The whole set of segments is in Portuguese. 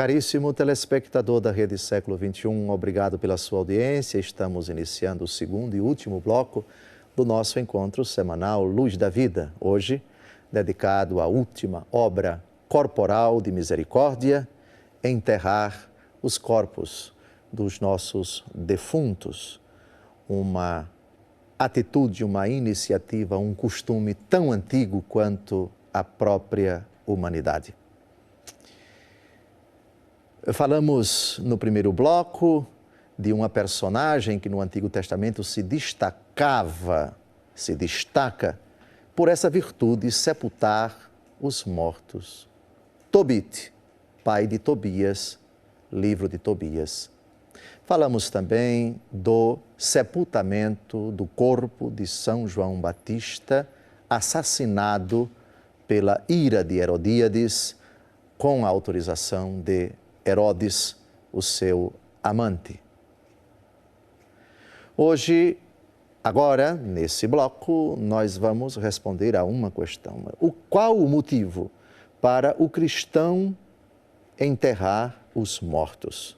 Caríssimo telespectador da Rede Século XXI, obrigado pela sua audiência. Estamos iniciando o segundo e último bloco do nosso encontro semanal Luz da Vida. Hoje, dedicado à última obra corporal de misericórdia, enterrar os corpos dos nossos defuntos. Uma atitude, uma iniciativa, um costume tão antigo quanto a própria humanidade. Falamos no primeiro bloco de uma personagem que no Antigo Testamento se destaca por essa virtude de sepultar os mortos. Tobit, pai de Tobias, livro de Tobias. Falamos também do sepultamento do corpo de São João Batista, assassinado pela ira de Herodíades, com a autorização de Herodes, o seu amante. Hoje, agora, nesse bloco, nós vamos responder a uma questão. Qual o motivo para o cristão enterrar os mortos?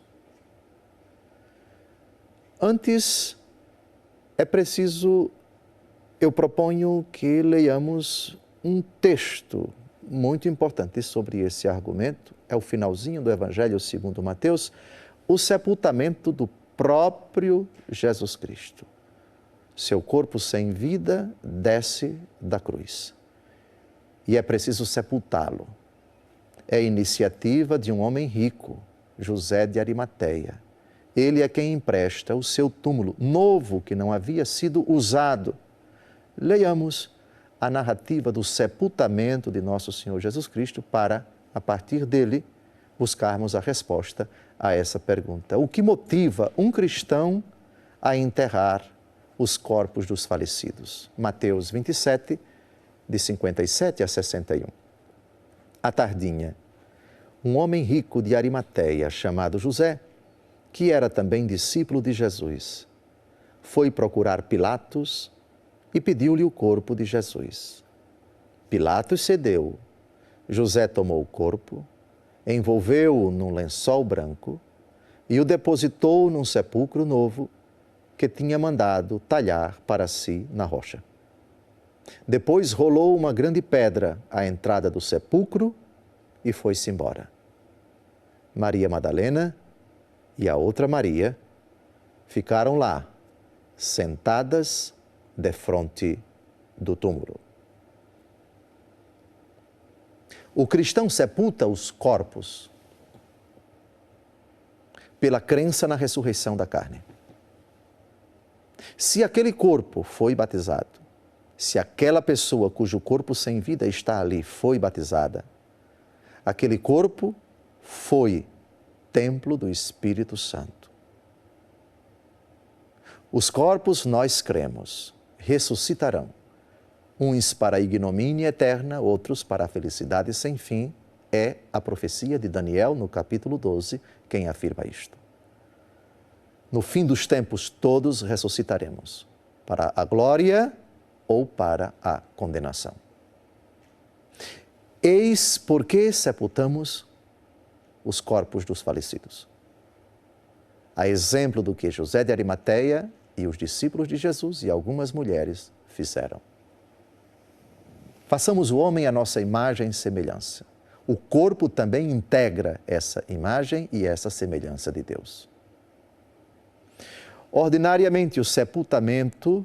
Antes, é preciso, eu proponho que leiamos um texto muito importante sobre esse argumento. É o finalzinho do Evangelho segundo Mateus, o sepultamento do próprio Jesus Cristo. Seu corpo sem vida desce da cruz e é preciso sepultá-lo. É a iniciativa de um homem rico, José de Arimateia. Ele é quem empresta o seu túmulo novo que não havia sido usado. Leiamos a narrativa do sepultamento de nosso Senhor Jesus Cristo para, a partir dele, buscarmos a resposta a essa pergunta. O que motiva um cristão a enterrar os corpos dos falecidos? Mateus 27, de 57 a 61. À tardinha, um homem rico de Arimateia, chamado José, que era também discípulo de Jesus, foi procurar Pilatos e pediu-lhe o corpo de Jesus. Pilatos cedeu. José tomou o corpo, envolveu-o num lençol branco e o depositou num sepulcro novo que tinha mandado talhar para si na rocha. Depois rolou uma grande pedra à entrada do sepulcro e foi-se embora. Maria Madalena e a outra Maria ficaram lá, sentadas defronte do túmulo. O cristão sepulta os corpos pela crença na ressurreição da carne. Se aquele corpo foi batizado, se aquela pessoa cujo corpo sem vida está ali foi batizada, aquele corpo foi templo do Espírito Santo. Os corpos, nós cremos, ressuscitarão, uns para a ignomínia eterna, outros para a felicidade sem fim. É a profecia de Daniel, no capítulo 12, quem afirma isto. No fim dos tempos, todos ressuscitaremos, para a glória ou para a condenação. Eis por que sepultamos os corpos dos falecidos. A exemplo do que José de Arimateia e os discípulos de Jesus e algumas mulheres fizeram. Façamos o homem à nossa imagem e semelhança. O corpo também integra essa imagem e essa semelhança de Deus. Ordinariamente, o sepultamento,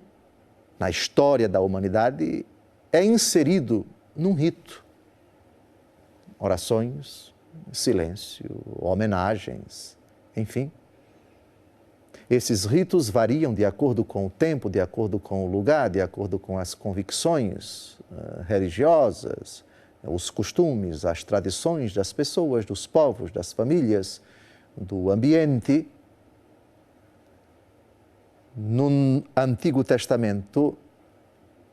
na história da humanidade, é inserido num rito. Orações, silêncio, homenagens, enfim. Esses ritos variam de acordo com o tempo, de acordo com o lugar, de acordo com as convicções religiosas, os costumes, as tradições das pessoas, dos povos, das famílias, do ambiente. No Antigo Testamento,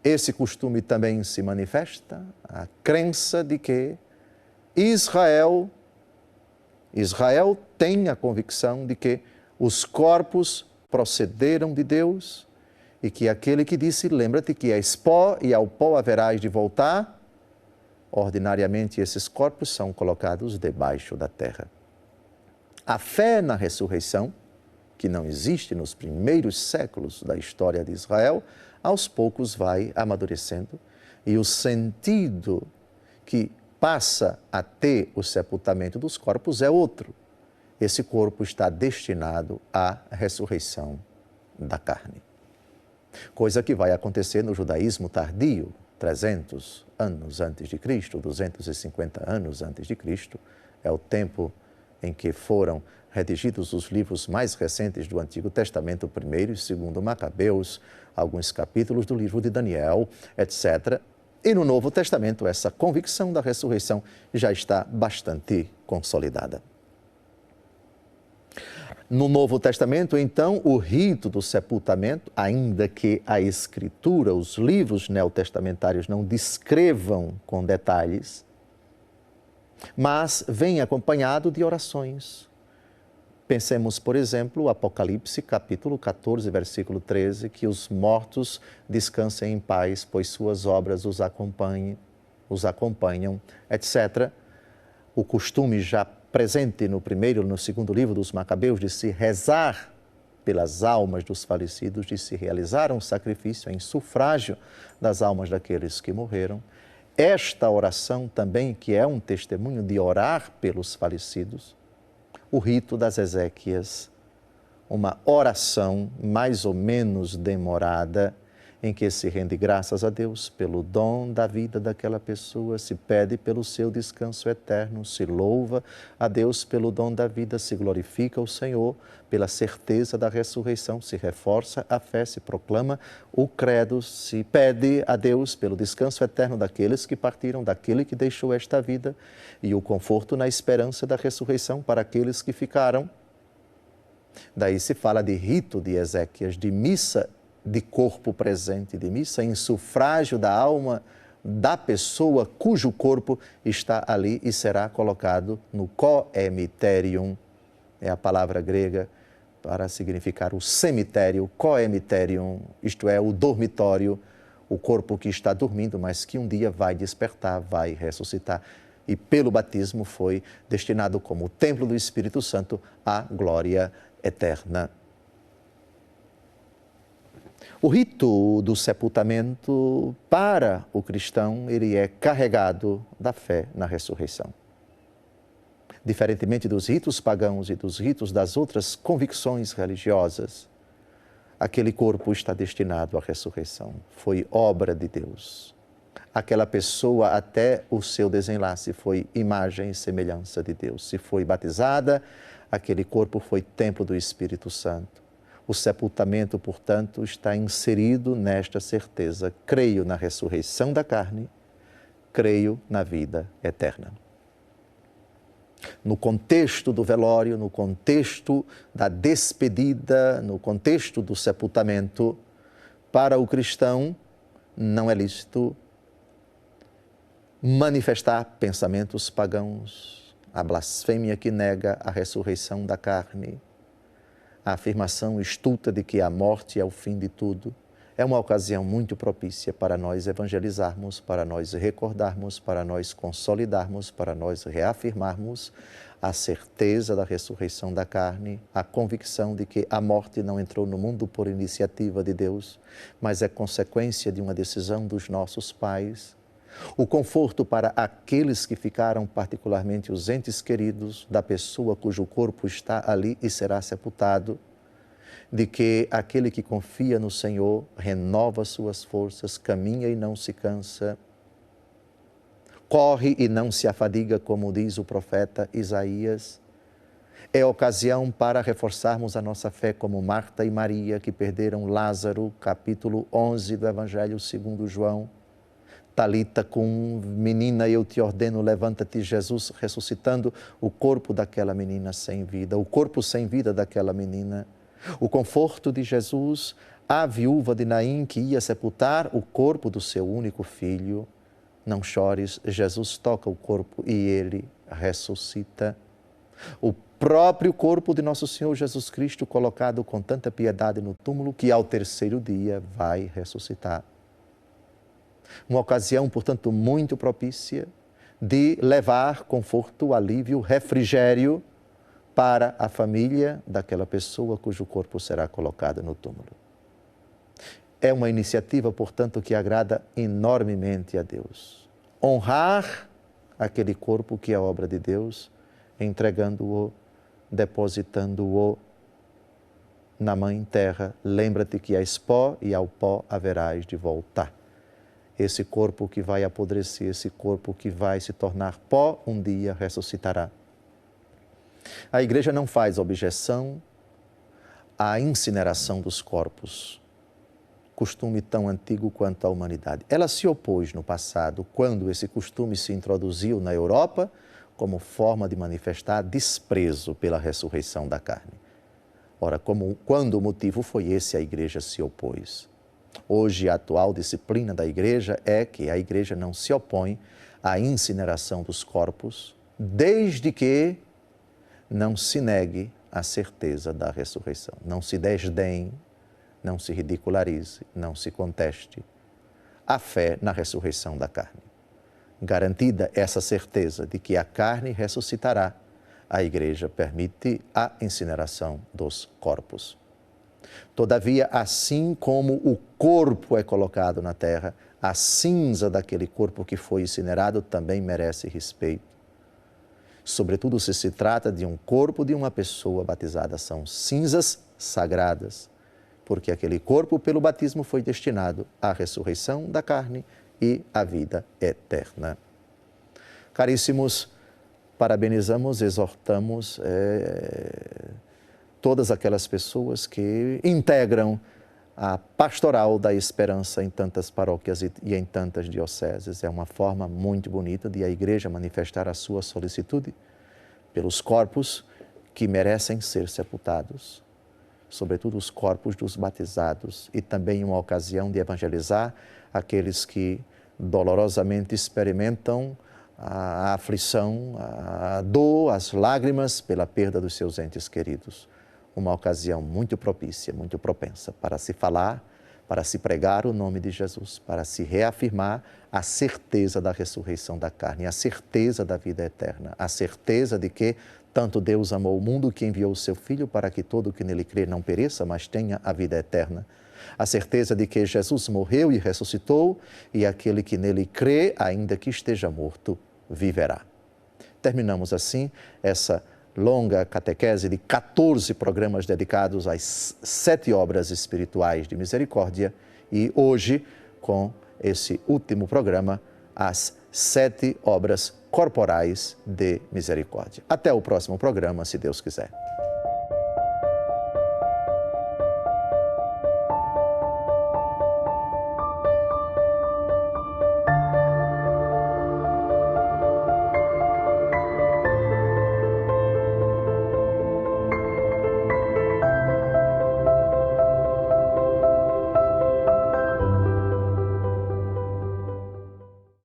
esse costume também se manifesta, a crença de que Israel tem a convicção de que os corpos procederam de Deus e que aquele que disse, lembra-te que és pó e ao pó haverás de voltar, ordinariamente esses corpos são colocados debaixo da terra. A fé na ressurreição, que não existe nos primeiros séculos da história de Israel, aos poucos vai amadurecendo e o sentido que passa a ter o sepultamento dos corpos é outro. Esse corpo está destinado à ressurreição da carne. Coisa que vai acontecer no judaísmo tardio, 300 anos antes de Cristo, 250 anos antes de Cristo, é o tempo em que foram redigidos os livros mais recentes do Antigo Testamento, o primeiro e segundo Macabeus, alguns capítulos do livro de Daniel, etc. E no Novo Testamento, essa convicção da ressurreição já está bastante consolidada. No Novo Testamento, então, o rito do sepultamento, ainda que a Escritura, os livros neotestamentários não descrevam com detalhes, mas vem acompanhado de orações. Pensemos, por exemplo, o Apocalipse, capítulo 14, versículo 13, que os mortos descansem em paz, pois suas obras os acompanham, etc. O costume já presente no primeiro e no segundo livro dos Macabeus de se rezar pelas almas dos falecidos, de se realizar um sacrifício em sufrágio das almas daqueles que morreram. Esta oração também, que é um testemunho de orar pelos falecidos, o rito das exéquias, uma oração mais ou menos demorada, em que se rende graças a Deus pelo dom da vida daquela pessoa, se pede pelo seu descanso eterno, se louva a Deus pelo dom da vida, se glorifica o Senhor pela certeza da ressurreição, se reforça a fé, se proclama o credo, se pede a Deus pelo descanso eterno daqueles que partiram, daquele que deixou esta vida e o conforto na esperança da ressurreição para aqueles que ficaram. Daí se fala de rito de exéquias, de missa de corpo presente, de missa em sufrágio da alma da pessoa cujo corpo está ali e será colocado no coemiterium, é a palavra grega para significar o cemitério, coemiterium, isto é, o dormitório, o corpo que está dormindo, mas que um dia vai despertar, vai ressuscitar. E pelo batismo foi destinado como templo do Espírito Santo à glória eterna. O rito do sepultamento, para o cristão, ele é carregado da fé na ressurreição. Diferentemente dos ritos pagãos e dos ritos das outras convicções religiosas, aquele corpo está destinado à ressurreição. Foi obra de Deus. Aquela pessoa, até o seu desenlace, foi imagem e semelhança de Deus. Se foi batizada, aquele corpo foi templo do Espírito Santo. O sepultamento, portanto, está inserido nesta certeza. Creio na ressurreição da carne, creio na vida eterna. No contexto do velório, no contexto da despedida, no contexto do sepultamento, para o cristão não é lícito manifestar pensamentos pagãos, a blasfêmia que nega a ressurreição da carne, a afirmação estulta de que a morte é o fim de tudo. É uma ocasião muito propícia para nós evangelizarmos, para nós recordarmos, para nós consolidarmos, para nós reafirmarmos a certeza da ressurreição da carne, a convicção de que a morte não entrou no mundo por iniciativa de Deus, mas é consequência de uma decisão dos nossos pais. O conforto para aqueles que ficaram, particularmente os entes queridos da pessoa cujo corpo está ali e será sepultado, de que aquele que confia no Senhor renova suas forças, caminha e não se cansa, corre e não se afadiga, como diz o profeta Isaías. É ocasião para reforçarmos a nossa fé como Marta e Maria, que perderam Lázaro, capítulo 11 do Evangelho segundo João. Talita cum, menina, eu te ordeno, levanta-te, Jesus ressuscitando o corpo daquela menina sem vida, o corpo sem vida daquela menina. O conforto de Jesus à viúva de Naim que ia sepultar o corpo do seu único filho. Não chores, Jesus toca o corpo e ele ressuscita. O próprio corpo de nosso Senhor Jesus Cristo colocado com tanta piedade no túmulo que ao terceiro dia vai ressuscitar. Uma ocasião, portanto, muito propícia de levar conforto, alívio, refrigério para a família daquela pessoa cujo corpo será colocado no túmulo. É uma iniciativa, portanto, que agrada enormemente a Deus. Honrar aquele corpo que é obra de Deus, entregando-o, depositando-o na Mãe Terra. Lembra-te que és pó e ao pó haverás de voltar. Esse corpo que vai apodrecer, esse corpo que vai se tornar pó, um dia ressuscitará. A Igreja não faz objeção à incineração dos corpos, costume tão antigo quanto a humanidade. Ela se opôs no passado, quando esse costume se introduziu na Europa, como forma de manifestar desprezo pela ressurreição da carne. Ora, quando o motivo foi esse, a Igreja se opôs. Hoje, a atual disciplina da Igreja é que a Igreja não se opõe à incineração dos corpos, desde que não se negue a certeza da ressurreição. Não se desdenhe, não se ridicularize, não se conteste a fé na ressurreição da carne. Garantida essa certeza de que a carne ressuscitará, a Igreja permite a incineração dos corpos. Todavia, assim como o corpo é colocado na terra, a cinza daquele corpo que foi incinerado também merece respeito. Sobretudo se se trata de um corpo de uma pessoa batizada. São cinzas sagradas, porque aquele corpo, pelo batismo, foi destinado à ressurreição da carne e à vida eterna. Caríssimos, parabenizamos, exortamos todas aquelas pessoas que integram a pastoral da esperança em tantas paróquias e em tantas dioceses. É uma forma muito bonita de a Igreja manifestar a sua solicitude pelos corpos que merecem ser sepultados, sobretudo os corpos dos batizados, e também uma ocasião de evangelizar aqueles que dolorosamente experimentam a aflição, a dor, as lágrimas pela perda dos seus entes queridos. Uma ocasião muito propícia, muito propensa para se falar, para se pregar o nome de Jesus, para se reafirmar a certeza da ressurreição da carne, a certeza da vida eterna, a certeza de que tanto Deus amou o mundo que enviou o seu Filho para que todo o que nele crê não pereça, mas tenha a vida eterna. A certeza de que Jesus morreu e ressuscitou e aquele que nele crê, ainda que esteja morto, viverá. Terminamos assim essa longa catequese de 14 programas dedicados às 7 obras espirituais de misericórdia e hoje, com esse último programa, as 7 obras corporais de misericórdia. Até o próximo programa, se Deus quiser.